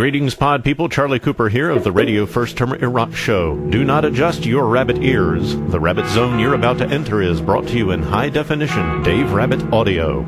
Greetings, pod people. Charlie Cooper here of the Radio First Term Iraq Show. Do not adjust your rabbit ears. The rabbit zone you're about to enter is brought to you in high definition Dave Rabbit audio.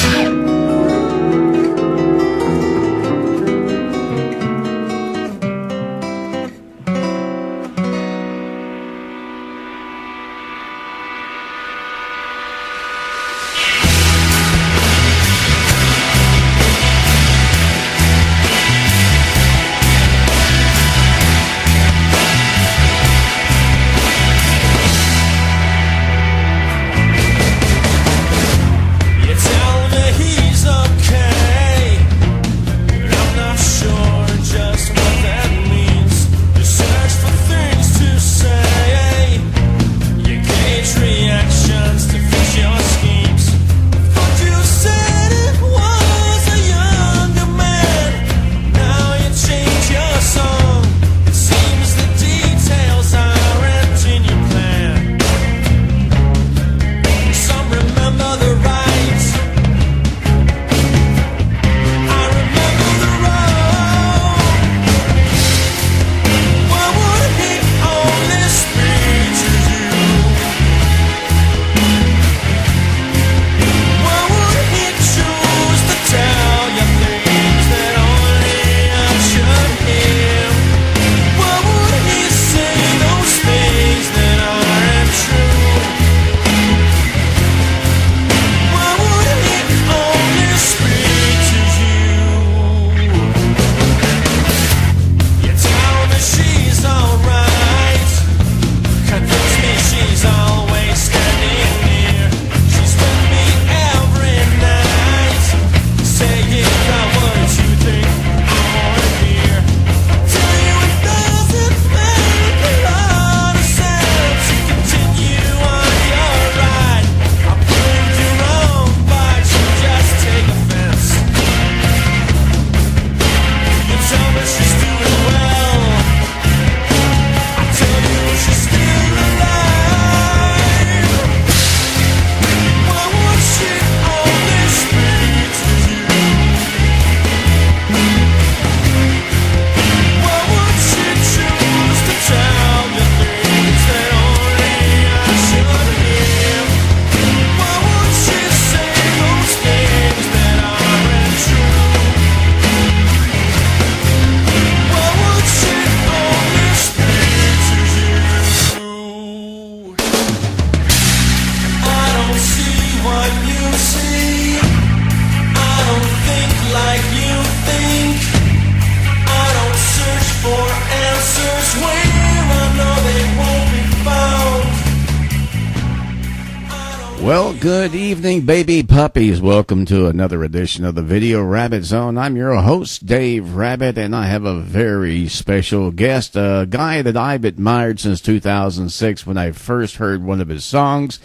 Well, good evening, baby puppies. Welcome to another edition of the Video Rabbit Zone. I'm your host, Dave Rabbit, and I have a very special guest, a guy that I've admired since 2006 when I first heard one of his songs.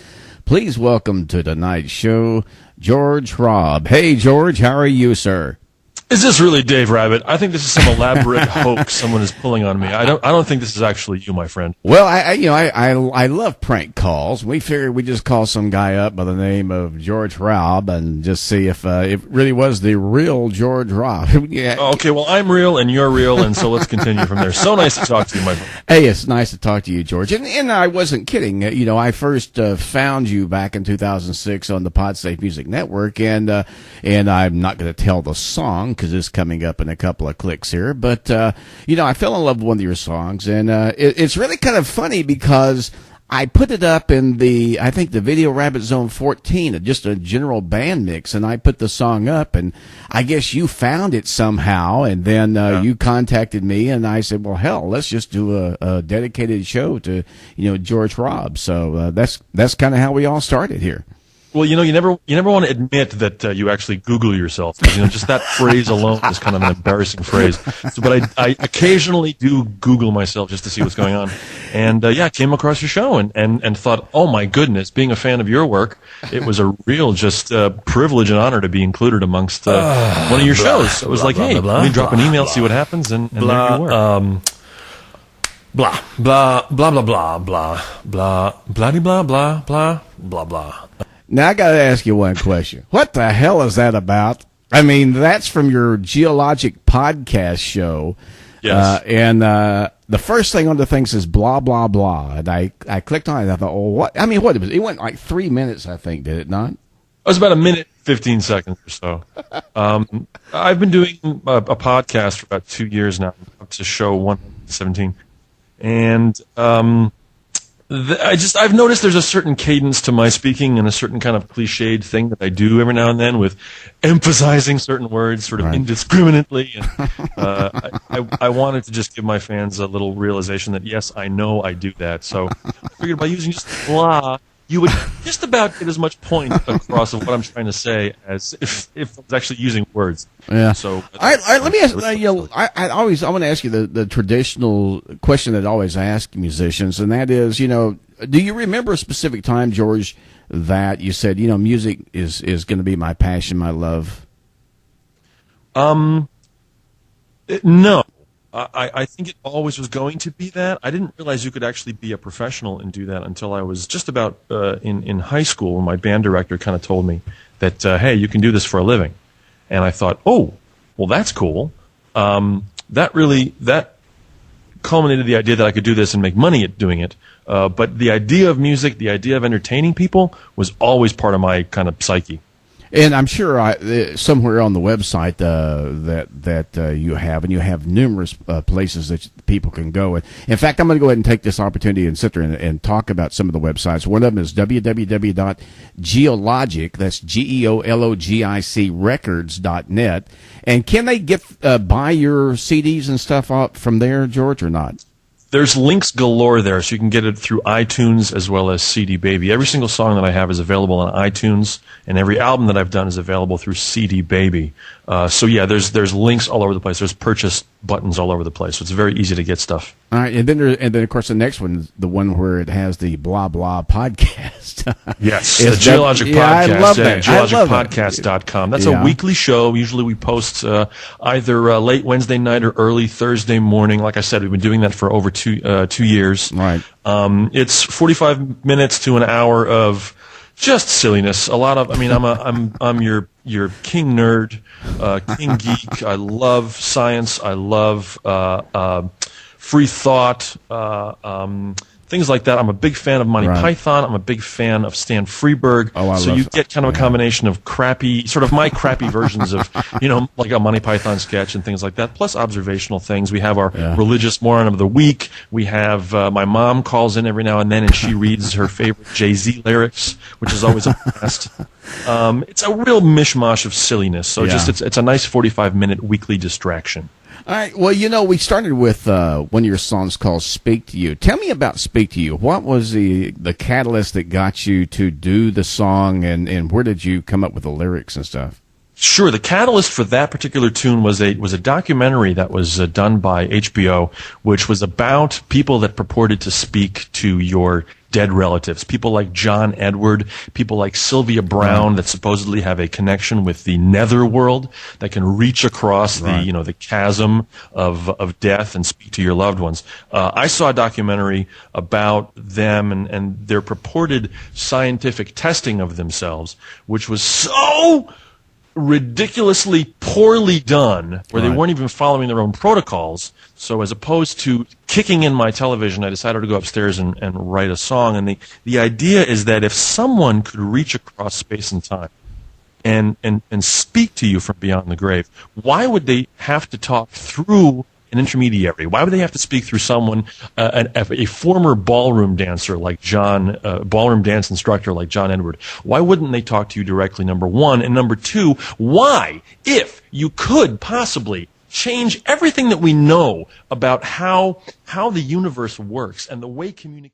Please welcome to tonight's show, George Hrab. Hey, George, how are you, sir? Is this really Dave Rabbit? I think this is some elaborate hoax someone is pulling on me. I don't think this is actually you, my friend. Well, I love prank calls. We figured we'd just call some guy up by the name of George Hrab and just see if it really was the real George Hrab. Yeah. Okay, well, I'm real and you're real, and so let's continue from there. So nice to talk to you, my friend. Hey, it's nice to talk to you, George. And I wasn't kidding. I first found you back in 2006 on the PodSafe Music Network, and I'm not going to tell the song because it's coming up in a couple of clicks here. But, I fell in love with one of your songs, and it's really kind of funny because I put it up in the Video Rabbit Zone 14, just a general band mix, and I put the song up, and I guess you found it somehow, and then you contacted me, and I said, well, hell, let's just do a dedicated show to, George Hrab. So that's kind of how we all started here. Well, you never want to admit that you actually Google yourself, because just that phrase alone is kind of an embarrassing phrase. So, but I occasionally do Google myself just to see what's going on, and I came across your show and thought, oh my goodness, being a fan of your work, it was a real just privilege and honor to be included amongst one of your shows. So it was let me drop an email, see what happens, and there you were. Blah blah blah blah blah blah blah blah blah blah blah blah blah. Now, I got to ask you one question. What the hell is that about? I mean, that's from your geologic podcast show. Yes. And the first thing on the thing says blah blah blah, and I clicked on it. And I thought, oh, what? I mean, what it was? It went like 3 minutes, I think, did it not? It was about 1:15 or so. I've been doing a podcast for about 2 years now, up to show 117, and I've noticed there's a certain cadence to my speaking and a certain kind of cliched thing that I do every now and then with emphasizing certain words sort of indiscriminately. And I wanted to just give my fans a little realization that, yes, I know I do that. So I figured by using just blah, you would just about get as much point across of what I'm trying to say as if I was actually using words. Yeah. So let me ask you. I want to ask you the traditional question that I always ask musicians, and that is, do you remember a specific time, George, that you said, music is going to be my passion, my love? No. I think it always was going to be that. I didn't realize you could actually be a professional and do that until I was just about in high school, when my band director kind of told me that, hey, you can do this for a living. And I thought, oh, well, that's cool. That culminated the idea that I could do this and make money at doing it. But the idea of music, the idea of entertaining people was always part of my kind of psyche. And I'm sure somewhere on the website that you have numerous places that people can go. And in fact, I'm going to go ahead and take this opportunity and sit there and talk about some of the websites. One of them is www.geologic, that's GEOLOGIC records.net. And can they buy your CDs and stuff out from there, George, or not? There's links galore there, so you can get it through iTunes as well as CD Baby. Every single song that I have is available on iTunes, and every album that I've done is available through CD Baby. So yeah, there's links all over the place. There's purchase buttons all over the place, so it's very easy to get stuff. All right, and then of course the next one, the one where it has the blah blah podcast. Yes, the Geologic Podcast. I love that. GeologicPodcast.com. That's a weekly show. Usually we post either late Wednesday night or early Thursday morning. Like I said, we've been doing that for over two years. Right. It's 45 minutes to an hour of just silliness. A lot of, I'm your king nerd, king geek. I love science. I love free thought, things like that. I'm a big fan of Monty Python. I'm a big fan of Stan Freberg. So you get kind of a combination of crappy, sort of my crappy versions of, like a Monty Python sketch and things like that, plus observational things. We have our religious moron of the week. We have my mom calls in every now and then, and she reads her favorite Jay-Z lyrics, which is always a blast. It's a real mishmash of silliness. So it's a nice 45-minute weekly distraction. All right. Well, we started with one of your songs called "Speak to You." Tell me about "Speak to You." What was the catalyst that got you to do the song, and where did you come up with the lyrics and stuff? Sure. The catalyst for that particular tune was a documentary that was done by HBO, which was about people that purported to speak to your dead relatives. People like John Edward, people like Sylvia Brown that supposedly have a connection with the netherworld that can reach across the chasm of death and speak to your loved ones. I saw a documentary about them and their purported scientific testing of themselves, which was so ridiculously poorly done, where they weren't even following their own protocols. So as opposed to kicking in my television, I decided to go upstairs and write a song. And the idea is that if someone could reach across space and time and speak to you from beyond the grave, why would they have to talk through an intermediary? Why would they have to speak through someone, a former ballroom dancer like ballroom dance instructor like John Edward? Why wouldn't they talk to you directly, number one? And number two, why, if you could possibly change everything that we know about how the universe works and the way communication